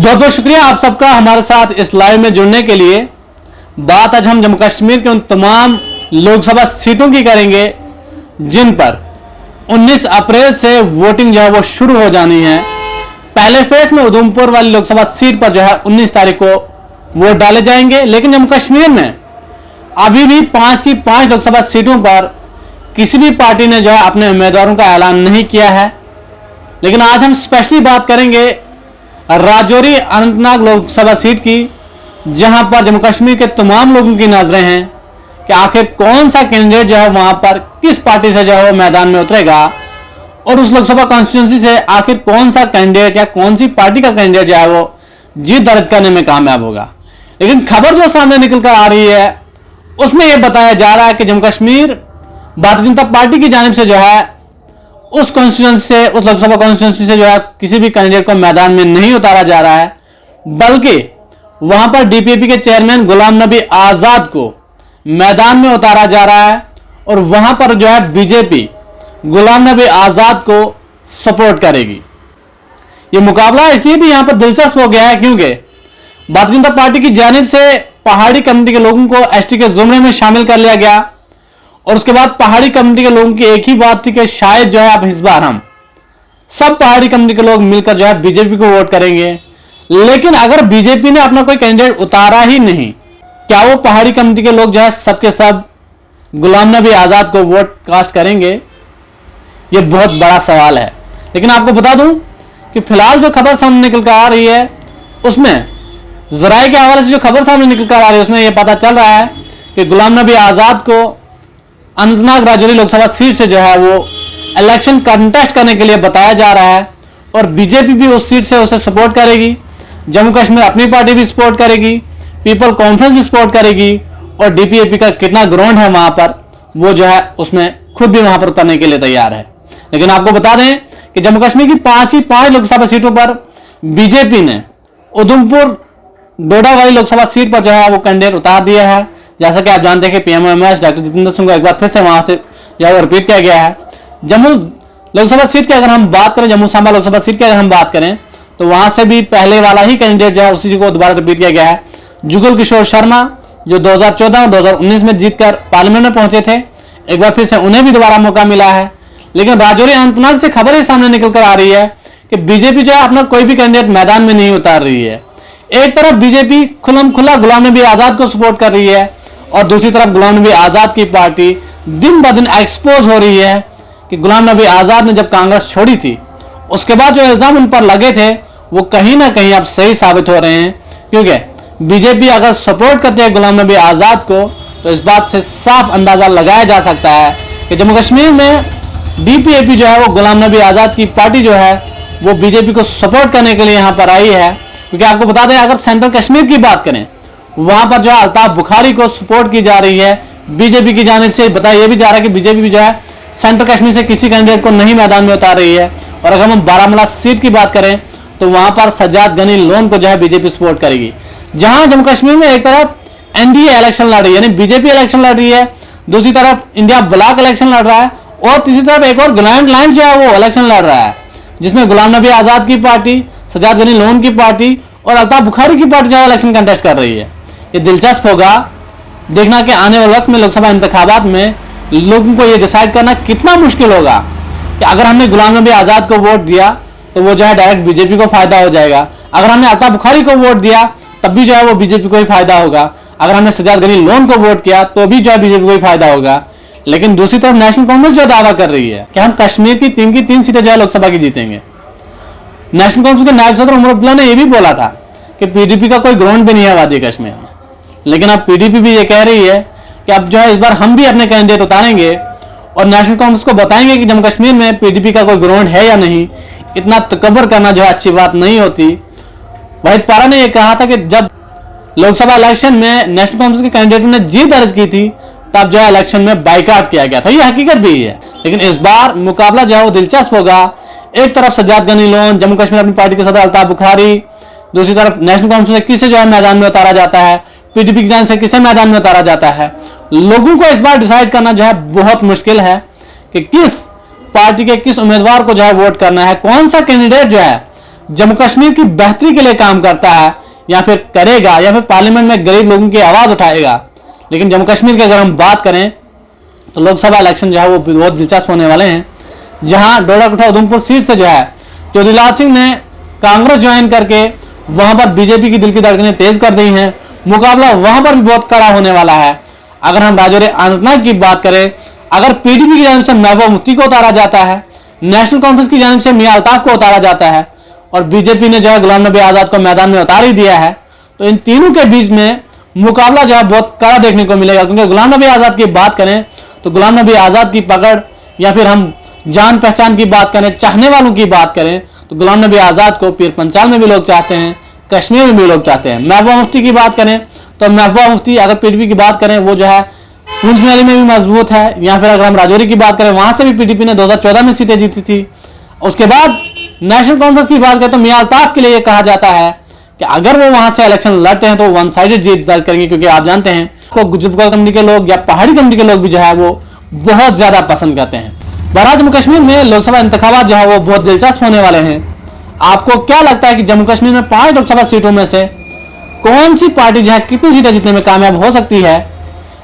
बहुत बहुत शुक्रिया आप सबका हमारे साथ इस लाइव में जुड़ने के लिए। बात आज हम जम्मू कश्मीर के उन तमाम लोकसभा सीटों की करेंगे जिन पर 19 अप्रैल से वोटिंग जो है वो शुरू हो जानी है। पहले फेज में उधमपुर वाली लोकसभा सीट पर जो है 19 तारीख को वोट डाले जाएंगे, लेकिन जम्मू कश्मीर में अभी भी 5 की 5 लोकसभा सीटों पर किसी भी पार्टी ने जो है अपने उम्मीदवारों का ऐलान नहीं किया है। लेकिन आज हम स्पेशली बात करेंगे राजौरी अनंतनाग लोकसभा सीट की, जहां पर जम्मू कश्मीर के तमाम लोगों की नजरें हैं कि आखिर कौन सा कैंडिडेट जो है वहां पर किस पार्टी से जो है वो मैदान में उतरेगा और उस लोकसभा कॉन्स्टिट्यूंसी से आखिर कौन सा कैंडिडेट या कौन सी पार्टी का कैंडिडेट जो है वो जीत दर्ज करने में कामयाब होगा। लेकिन खबर जो सामने निकल कर आ रही है उसमें यह बताया जा रहा है कि जम्मू कश्मीर भारतीय जनता पार्टी की जानिब से जो है उस कॉन्स्टिट्यूंसी से, उस लोकसभा कॉन्स्टिट्यूंसी से जो है किसी भी कैंडिडेट को मैदान में नहीं उतारा जा रहा है, बल्कि वहां पर डीपीएपी के चेयरमैन गुलाम नबी आजाद को मैदान में उतारा जा रहा है और वहां पर जो है बीजेपी गुलाम नबी आजाद को सपोर्ट करेगी। यह मुकाबला इसलिए भी यहां पर दिलचस्प हो गया है क्योंकि भारतीय जनता पार्टी की जानिब से पहाड़ी कम्युनिटी के लोगों को एसटी के जुमरे में शामिल कर लिया गया और उसके बाद पहाड़ी कम्युनिटी के लोगों की एक ही बात थी कि शायद जो है अब इस बार हम सब पहाड़ी कम्युनिटी के लोग मिलकर जो है बीजेपी को वोट करेंगे। लेकिन अगर बीजेपी ने अपना कोई कैंडिडेट उतारा ही नहीं, क्या वो पहाड़ी कम्युनिटी के लोग जो है सबके सब गुलाम नबी आजाद को वोट कास्ट करेंगे? ये बहुत बड़ा सवाल है। लेकिन आपको बता दूं कि फिलहाल जो खबर सामने निकल कर आ रही है उसमें जराये के हवाले से जो खबर सामने निकल कर आ रही है उसमें यह पता चल रहा है कि गुलाम नबी आजाद को अनंतनाग राजौरी लोकसभा सीट से जो है वो इलेक्शन कंटेस्ट करने के लिए बताया जा रहा है और बीजेपी भी उस सीट से उसे सपोर्ट करेगी। जम्मू कश्मीर अपनी पार्टी भी सपोर्ट करेगी, पीपल कॉन्फ्रेंस भी सपोर्ट करेगी और डीपीएपी का कितना ग्राउंड है वहां पर वो जो है उसमें खुद भी वहां पर उतरने के लिए तैयार है। लेकिन आपको बता दें कि जम्मू कश्मीर की 5 की 5 लोकसभा सीटों पर बीजेपी ने उधमपुर डोडा वाली लोकसभा सीट पर जो है वो कैंडिडेट उतार दिया है। जैसा कि आप जानते हैं कि पीएमओएमएस डॉक्टर जितेंद्र सिंह को एक बार फिर से वहां से जो है रिपीट किया गया है। जम्मू लोकसभा सीट की अगर हम बात करें, जम्मू सांबा लोकसभा सीट की अगर हम बात करें तो वहां से भी पहले वाला ही कैंडिडेट जो है उसी को दोबारा रिपीट किया गया है। जुगल किशोर शर्मा जो 2014 और 2019 में जीतकर पार्लियामेंट में पहुंचे थे, एक बार फिर से उन्हें भी दोबारा मौका मिला है। लेकिन राजौरी अनंतनाग से खबर ही सामने निकल कर आ रही है कि बीजेपी जो है अपना कोई भी कैंडिडेट मैदान में नहीं उतार रही है। एक तरफ बीजेपी खुल्लम खुल्ला गुलाम नबी आजाद को सपोर्ट कर रही है और दूसरी तरफ गुलाम नबी आजाद की पार्टी दिन ब दिन एक्सपोज हो रही है कि गुलाम नबी आजाद ने जब कांग्रेस छोड़ी थी उसके बाद जो इल्जाम उन पर लगे थे वो कहीं ना कहीं अब सही साबित हो रहे हैं, क्योंकि बीजेपी अगर सपोर्ट करती है गुलाम नबी आजाद को तो इस बात से साफ अंदाजा लगाया जा सकता है कि जम्मू कश्मीर में डीपीएपी जो है वो गुलाम नबी आजाद की पार्टी जो है वो बीजेपी को सपोर्ट करने के लिए यहां पर आई है। क्योंकि आपको बता दें अगर सेंट्रल कश्मीर की बात करें वहां पर जो है अल्ताफ बुखारी को सपोर्ट की जा रही है बीजेपी की जानिब से। बताया यह भी जा रहा है कि बीजेपी भी जो है सेंट्रल कश्मीर से किसी कैंडिडेट को नहीं मैदान में उतार रही है। और अगर हम बारामूला सीट की बात करें तो वहां पर सज्जाद गनी लोन को जो है बीजेपी सपोर्ट करेगी। जहां जम्मू कश्मीर में एक तरफ एनडीए इलेक्शन लड़ रही है, यानी बीजेपी इलेक्शन लड़ रही है, दूसरी तरफ इंडिया ब्लॉक इलेक्शन लड़ रहा है और तीसरी तरफ एक और ग्रैंड लाइन जो है वो इलेक्शन लड़ रहा है जिसमें गुलाम नबी आजाद की पार्टी, सज्जाद गनी लोन की पार्टी और अल्ताफ बुखारी की पार्टी जो है इलेक्शन कंटेस्ट कर रही है। ये दिलचस्प होगा देखना कि आने वाले वक्त में लोकसभा इंतखाबात में लोगों को ये डिसाइड करना कितना मुश्किल होगा कि अगर हमने गुलाम नबी आजाद को वोट दिया तो वो जो है डायरेक्ट बीजेपी को फायदा हो जाएगा, अगर हमने अल्ताफ बुखारी को वोट दिया तब भी जो है वो बीजेपी को ही फायदा होगा, अगर हमने सज्जाद गनी लोन को वोट किया तो भी जो है बीजेपी को ही फायदा होगा। लेकिन दूसरी तरफ नेशनल कांग्रेस जो दावा कर रही है कि हम कश्मीर की 3 सीटें जो है लोकसभा की जीतेंगे। नेशनल कांग्रेस के नायब सदर उमर अब्दुल्ला ने यह भी बोला था कि पीडीपी का कोई ग्राउंड भी नहीं है वादी कश्मीर में। लेकिन अब पीडीपी भी ये कह रही है कि अब जो है इस बार हम भी अपने कैंडिडेट उतारेंगे और नेशनल कांग्रेस को बताएंगे कि जम्मू कश्मीर में पीडीपी का कोई ग्राउंड है या नहीं। इतना तकब्बर करना जो है अच्छी बात नहीं होती। वाहिद पारा ने यह कहा था कि जब लोकसभा इलेक्शन में नेशनल कांग्रेस के कैंडिडेटों ने जीत दर्ज की थी तब जो है इलेक्शन में बाइकाट किया गया था। यह हकीकत भी है। लेकिन इस बार मुकाबला जो है वो दिलचस्प होगा। एक तरफ सज्जाद गनी लोन, जम्मू कश्मीर अपनी पार्टी के सदर अल्ताफ बुखारी, दूसरी तरफ नेशनल कांग्रेस से किसे जो है मैदान में उतारा जाता है, पीडीपी की जान से किसे मैदान में उतारा जाता है। लोगों को इस बार डिसाइड करना जो है बहुत मुश्किल है कि किस पार्टी के किस उम्मीदवार को जो है वोट करना है, कौन सा कैंडिडेट जो है जम्मू कश्मीर की बेहतरी के लिए काम करता है या फिर करेगा, या फिर पार्लियामेंट में गरीब लोगों की आवाज उठाएगा। लेकिन जम्मू कश्मीर की अगर हम बात करें तो लोकसभा इलेक्शन जो है वो बहुत दिलचस्प होने वाले हैं, जहां डोडा कोटा उधमपुर सीट से जो है चौधरी लाल सिंह ने कांग्रेस ज्वाइन करके वहां पर बीजेपी की दिल की धड़कनें तेज कर दी हैं। मुकाबला वहां पर भी बहुत कड़ा होने वाला है। अगर हम राजौरी अनंतनाग की बात करें, अगर पीडीपी की जानिब से महबूबा मुफ्ती को उतारा जाता है, नेशनल कॉन्फ्रेंस की जानिब से मियां अल्ताफ को उतारा जाता है और बीजेपी ने जो है गुलाम नबी आजाद को मैदान में उतार ही दिया है, तो इन तीनों के बीच में मुकाबला जो है बहुत कड़ा देखने को मिलेगा। क्योंकि गुलाम नबी आजाद की बात करें तो गुलाम नबी आजाद की पकड़, या फिर हम जान पहचान की बात करें, चाहने वालों की बात करें, तो गुलाम नबी आजाद को पीर पंचाल में भी लोग चाहते हैं, कश्मीर में भी लोग चाहते हैं। महबूबा मुफ्ती की बात करें तो महबूबा मुफ्ती अगर पीडीपी की बात करें वो जो है पुंछ में भी मजबूत है, या फिर अगर हम राजौरी की बात करें वहां से भी पीडीपी ने 2014 में सीटें जीती थी। उसके बाद नेशनल कॉन्फ्रेंस की बात करें तो मियां अल्ताफ के लिए कहा जाता है कि अगर वो वहां से इलेक्शन लड़ते हैं तो वन साइडेड जीत दर्ज करेंगे, क्योंकि आप जानते हैं को गुजरात कमेटी के लोग या पहाड़ी कमेटी के लोग भी जो है वो बहुत ज्यादा पसंद करते हैं। बहरहाल जम्मू कश्मीर में लोकसभा इंतखाबात जो है वो बहुत दिलचस्प होने वाले हैं। आपको क्या लगता है कि जम्मू कश्मीर में 5 लोकसभा सीटों में से कौन सी पार्टी जो है कितनी सीटें जीतने में कामयाब हो सकती है,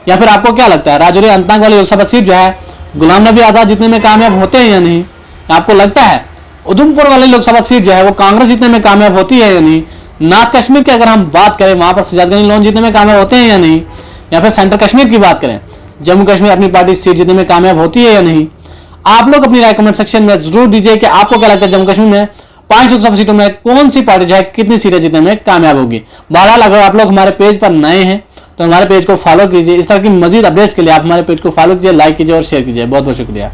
या फिर आपको क्या लगता है राजौरी अनंतनाग वाली लोकसभा सीट जो है गुलाम नबी आजाद जीतने में कामयाब होते हैं या नहीं? आपको लगता है उधमपुर वाली लोकसभा सीट जो है वो कांग्रेस जीतने में कामयाब होती है या नहीं? नॉर्थ कश्मीर की अगर हम बात करें वहां पर सजाद गनी लोन जीतने में कामयाब होते हैं या नहीं? या फिर सेंट्रल कश्मीर की बात करें, जम्मू कश्मीर अपनी पार्टी सीट जीतने में कामयाब होती है या नहीं? आप लोग अपनी राय कमेंट सेक्शन में जरूर दीजिए कि आपको क्या लगता है जम्मू कश्मीर में 5 लोकसभा सीटों में कौन सी पार्टी जो है कितनी सीटें जीतने में कामयाब होगी। बहरहाल अगर आप लोग हमारे पेज पर नए हैं तो हमारे पेज को फॉलो कीजिए। इस तरह की मजीद अपडेट्स के लिए आप हमारे पेज को फॉलो कीजिए, लाइक कीजिए और शेयर कीजिए। बहुत बहुत शुक्रिया।